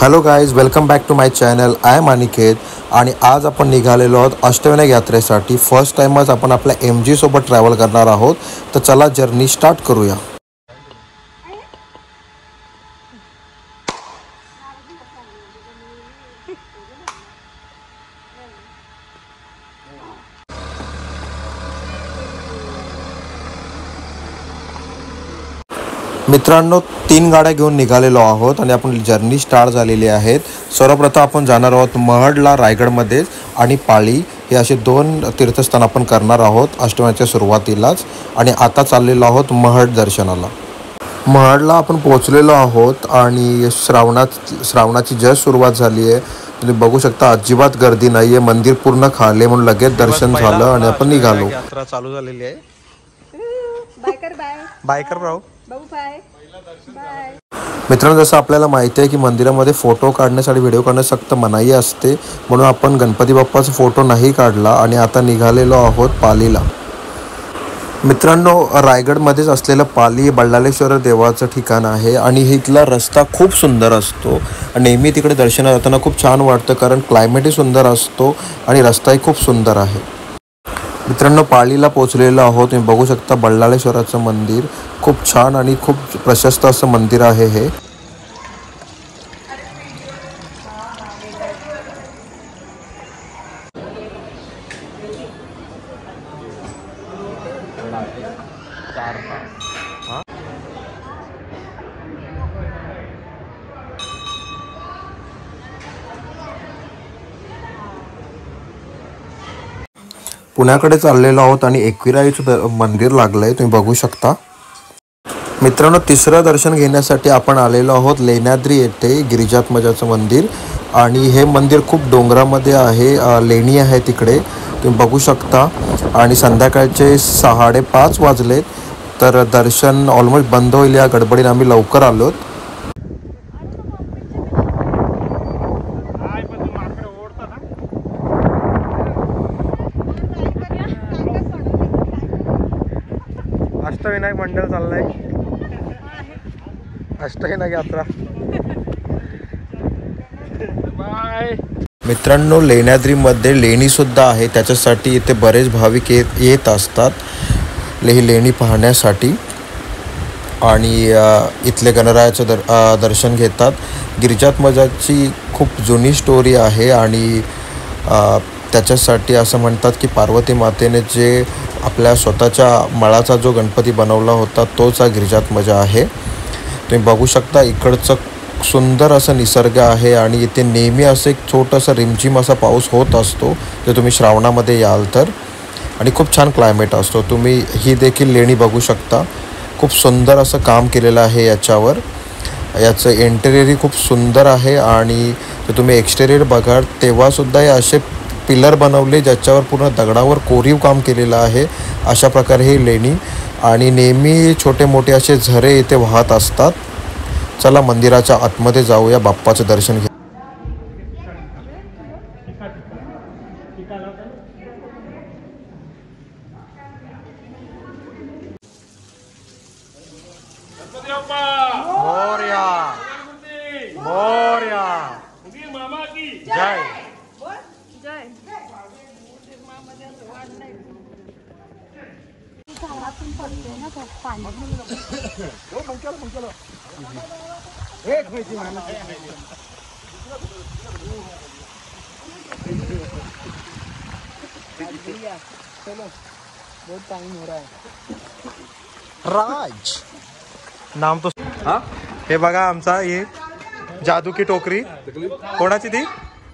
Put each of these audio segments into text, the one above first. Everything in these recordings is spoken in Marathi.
Hello guys, welcome back to my channel. I am Aniket आणि आज आपण निघालेलो आहोत अष्टविनायक यात्रेसाठी. फर्स्ट टाईमच आपण आपल्या MG सोबत ट्रॅव्हल करणार आहोत. तर चला जर्नी स्टार्ट करूया. मित्रांनो, 3 गाड्या घेऊन निघालेलो आहोत आणि आपण जर्नी स्टार्ट झालेली आहेत. सर्वप्रथम आपण जाणार आहोत महडला रायगडमध्ये आणि पाळी हे असे 2 तीर्थस्थान आपण करणार आहोत अष्टविनायकच्या सुरुवातीलाच. आणि आता चाललेलो आहोत महड दर्शनाला. महडला आपण पोहोचलेलो आहोत आणि श्रावणाची जस्ट सुरुवात झाली आहे. तुम्ही बघू शकता अजिबात गर्दी नाही आहे. मंदिर पूर्ण खाले म्हणून लगेच दर्शन झालं आणि आपण निघालो. यात्रा चालू झालेली आहे. बायकर राव मित्रांनो, जसं आपल्याला माहिती आहे की मंदिरामध्ये फोटो काढण्यासाठी व्हिडिओ काढणं सक्त मनाई असते, म्हणून आपण गणपती बाप्पाचा फोटो नाही काढला आणि आता निघालेलो आहोत पालीला. मित्रांनो, रायगडमध्येच असलेलं पाली बल्लाळेश्वर देवाचं ठिकाण आहे आणि इथला रस्ता खूप सुंदर असतो. नेहमी तिकडे दर्शनाला जाताना खूप छान वाटतं, कारण क्लायमेटही सुंदर असतो आणि रस्ताही खूप सुंदर आहे. मित्रांनो, पालीला पोचलेलो आहोत. तुम्ही बघू शकता बल्लाळेश्वराचं मंदिर खूप छान आणि खूप प्रशस्त असं मंदिर आहे हे. पुण्याकडे चाललेलो आहोत आणि एकविराईचं मंदिर लागलं आहे, तुम्ही बघू शकता. मित्रांनो, तिसरं दर्शन घेण्यासाठी आपण आलेलो आहोत लेण्याद्री येथे गिरिजात्मजाचं मंदिर. आणि हे मंदिर खूप डोंगरामध्ये आहे, लेणी आहे तिकडे, तुम्ही बघू शकता. आणि संध्याकाळचे 5:30 वाजलेत, तर दर्शन ऑलमोस्ट बंद होईल या गडबडीने आम्ही लवकर आलोत. अष्टविनायक मंडळ चाललंय, अष्टविनायक यात्रा. मित्रांनो, लेण्याद्रीमध्ये लेणीसुद्धा आहे, त्याच्यासाठी इथे बरेच भाविक येत असतात ही लेणी पाहण्यासाठी आणि इथले गणरायाचं दर्शन घेतात. गिरिजात्मजाची खूप जुनी स्टोरी आहे आणि त्याच्यासाठी असं म्हणतात की पार्वती मातेने जे आपल्या स्वतःच्या मळाचा जो गणपती बनवला होता तोच हा गिरिजात्मजा आहे. तुम्ही बघू शकता इकडचं सुंदर असं निसर्ग आहे आणि इथे नेहमी असं एक छोटंसं रिमझिम असा पाऊस होत असतो जर तुम्ही श्रावणामध्ये याल तर. आणि खूप छान क्लायमेट असतो. तुम्ही ही देखील लेणी बघू शकता. खूप सुंदर असं काम केलेलं आहे याच्यावर. याचं इंटेरियरही खूप सुंदर आहे आणि जर तुम्ही एक्सटेरियर बघाल तेव्हासुद्धा हे असे पिलर बनवले ज्याच्यावर पूर्ण दगडावर कोरीव काम केलेलं आहे. अशा प्रकारे ही लेणी आणि नेहमी छोटे मोठे असे झरे इथे वाहत असतात. चला मंदिराच्या आतमध्ये जाऊया, बाप्पाचं दर्शन घ्या. मोरया मोरया जय. राज नाम तो. हे बघा आमचा हे जादू की टोकरी. कोणाची ती?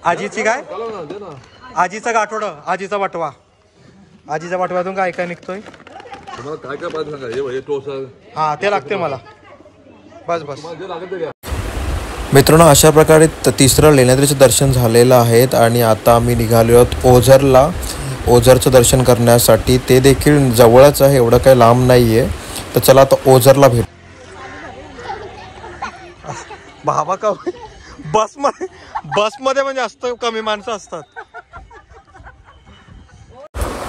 आजीची. काय आजीचा गाठोड, आजीचा बटवा. आजीच्या बटव्यातून काय काय निघतोय? हा, ते लागते मला. बस बस. मित्रांनो, अशा प्रकारे तिसरं लेण्याद्रीचं दर्शन झालेलं आहे आणि आता आम्ही निघालो आहोत ओझरला. ओझरचं दर्शन करण्यासाठी. ते देखील जवळच आहे, एवढं काही लांब नाही आहे. तर चला आता ओझरला भेट. बाबा का बसमध्ये म्हणजे जास्त कमी माणसं असतात.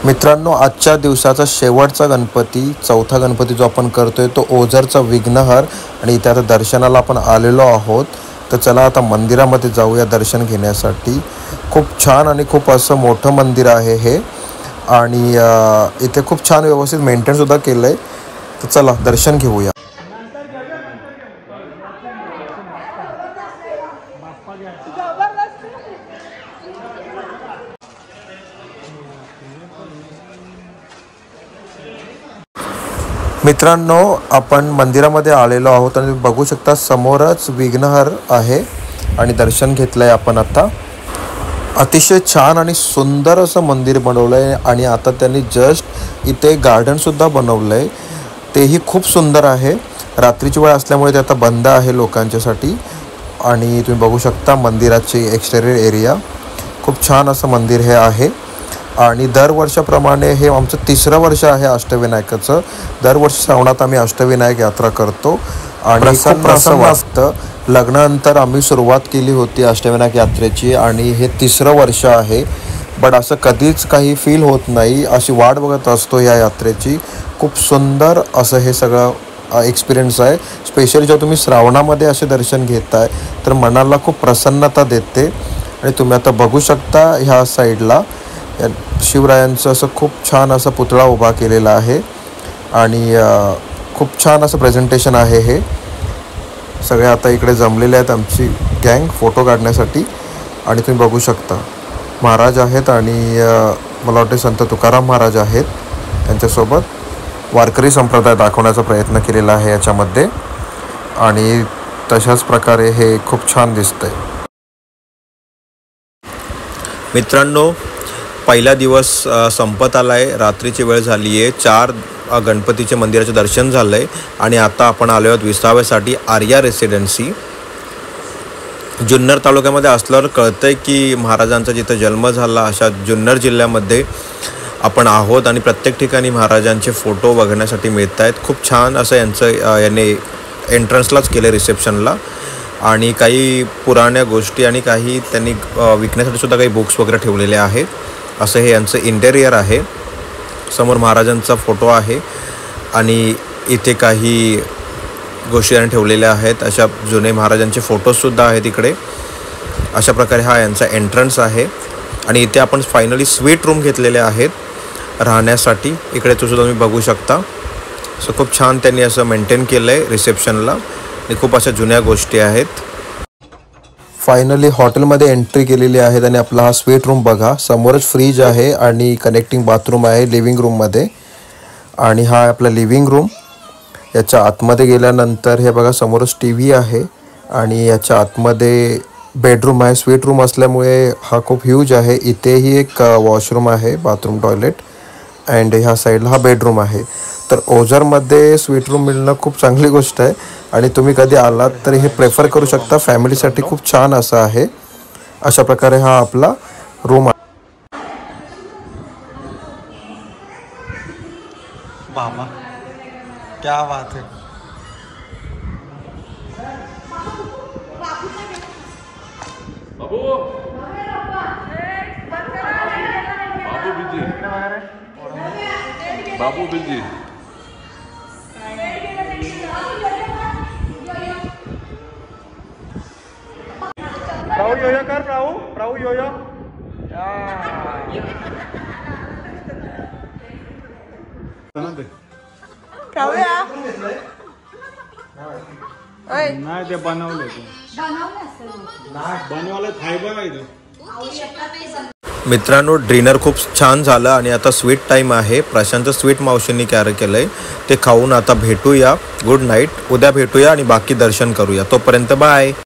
मित्रांनो, आजच्या दिवसाचा शेवटचा गणपती, चौथा गणपती जो आपण करतोय तो ओझरचा विघ्नहर. आणि इथे आता दर्शनाला आपण आलेलो आहोत तर चला आता मंदिरामध्ये जाऊया दर्शन घेण्यासाठी. खूप छान आणि खूप असं मोठं मंदिर आहे हे, आणि इथे खूप छान व्यवस्थित मेंटेनसुद्धा केलं आहे. तर चला दर्शन घेऊया. मित्रांनो, आपण मंदिरामध्ये आलेलो आहोत आणि बघू शकता समोरच विघ्नहर आहे आणि दर्शन घेतलं आहे आपण आता. अतिशय छान आणि सुंदर असं मंदिर बनवलं आहे आणि आता त्यांनी जस्ट इथे गार्डनसुद्धा बनवलं आहे. तेही खूप सुंदर आहे. रात्रीची वेळ असल्यामुळे ते आता बंद आहे लोकांच्यासाठी. आणि तुम्ही बघू शकता मंदिराची एक्सटेरियर एरिया. खूप छान असं मंदिर हे आहे. आणि दरवर्षाप्रमाणे हे आमचं 3रं वर्ष आहे अष्टविनायकाचं. दरवर्षी श्रावणात आम्ही अष्टविनायक यात्रा करतो आणि खूप प्रसन्न वाटतं. लग्नानंतर आम्ही सुरुवात केली होती अष्टविनायक यात्रेची आणि हे 3रं वर्ष आहे. बट असं कधीच काही फील होत नाही. अशी वाट बघत असतो या यात्रेची. खूप सुंदर असं हे सगळं एक्सपिरियन्स आहे. स्पेशली जेव्हा तुम्ही श्रावणामध्ये असे दर्शन घेताय तर मनाला खूप प्रसन्नता देते. आणि तुम्ही आता बघू शकता ह्या साईडला शिवरायांचं असं खूप छान असं पुतळा उभा केलेला आहे आणि खूप छान असं प्रेझेंटेशन आहे हे. सगळे आता इकडे जमलेले आहेत आमची गँग फोटो काढण्यासाठी. आणि तुम्ही बघू शकता महाराज आहेत आणि मला वाटते संत तुकाराम महाराज आहेत. त्यांच्यासोबत वारकरी संप्रदाय दाखवण्याचा प्रयत्न केलेला आहे याच्यामध्ये. आणि तशाच प्रकारे हे खूप छान दिसतंय. मित्रांनो, पहिला दिवस संपत आला आहे. रात्रीची वेळ झाली आहे. 4 गणपतीचे मंदिराचे दर्शन झालं आहे आणि आता आपण आलो आहोत विसाव्यासाठी आर्या रेसिडेन्सी. जुन्नर तालुक्यामध्ये असल्यावर कळतं आहे की महाराजांचा जिथं जन्म झाला अशा जुन्नर जिल्ह्यामध्ये आपण आहोत. आणि प्रत्येक ठिकाणी महाराजांचे फोटो बघण्यासाठी मिळत आहेत. खूप छान असं याने एंट्रन्सलाच केलं रिसेप्शनला. आणि काही पुराण्या गोष्टी आणि काही त्यांनी विकण्यासाठी सुद्धा काही बुक्स वगैरे ठेवलेले आहेत. असं हे यांचं इंटेरियर आहे. समोर महाराजांचा फोटो आहे आणि इथे काही गोष्टी त्यांनी ठेवलेल्या आहेत. अशा जुने महाराजांचे फोटोजसुद्धा आहेत इकडे. अशा प्रकारे हा यांचा एंट्रन्स आहे. आणि इथे आपण फायनली स्वीट रूम घेतलेले आहेत राहण्यासाठी. इकडे सुद्धा तुम्ही बघू शकता. सो खूप छान त्यांनी असं मेंटेन केलं आहे रिसेप्शनला आणि खूप अशा जुन्या गोष्टी आहेत. फायनली हॉटेलमध्ये एंट्री केलेली आहे आणि आपला हा स्वीट रूम बघा. समोरच फ्रीज आहे आणि कनेक्टिंग बाथरूम आहे लिव्हिंग रूममध्ये. आणि हा आपला लिव्हिंग रूम. याच्या आतमध्ये गेल्यानंतर हे बघा समोरच TV आहे आणि याच्या आतमध्ये बेडरूम आहे. स्वीट रूम असल्यामुळे हा खूप ह्यूज आहे. इथेही एक वॉशरूम आहे, बाथरूम टॉयलेट. अँड ह्या साईडला हा बेडरूम आहे. तर ओझरमध्ये स्वीट रूम मिळणं खूप चांगली गोष्ट आहे आणि तुम्ही कधी आलात तरी हे प्रेफर करू शकता. फॅमिलीसाठी खूप छान असं आहे. अशा प्रकारे हा आपला रूम आहे. बाबा क्या बात है. बाबू बिजी. राहू योयो कर. राहू योयो. नाही ते बनवले बनवायला फायबर आहे ते. मित्रांनो, डिनर खूप छान झालं आणि आता स्वीट टाईम आहे. प्रशांतचं स्वीट मावशींनी कॅरी केलं आहे. ते खाऊन आता भेटूया. Good night. उद्या भेटूया आणि बाकी दर्शन करूया. तोपर्यंत बाय.